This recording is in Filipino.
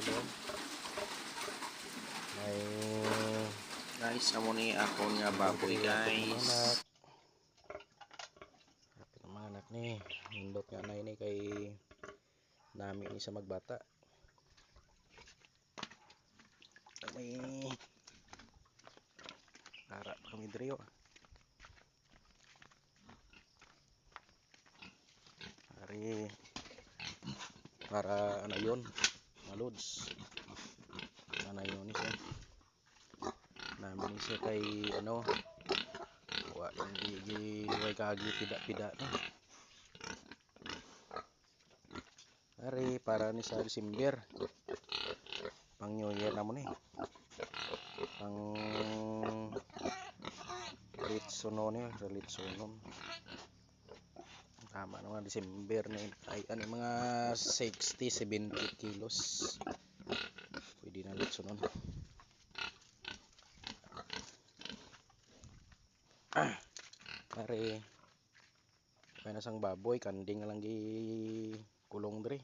doon. May Guys, amo ni ako nga baboy guys. Kapit ng mga anak ni. Nindot nga na ini kay nami ni sa magbata. May harap kami diri. Hari para ano yun, malods. Ano yun siya. Namin siya kay ano, hindi way kagi pida-pida no. Hari para ni sa December. Pang New Year na mo ni. Pang Ritsuno ni, Ritsuno. Tama naman December na ay ano mga 60-70 kilos. Pwede na Ritsuno. Pare kaya nasang baboy kanding lang gi kulong diri.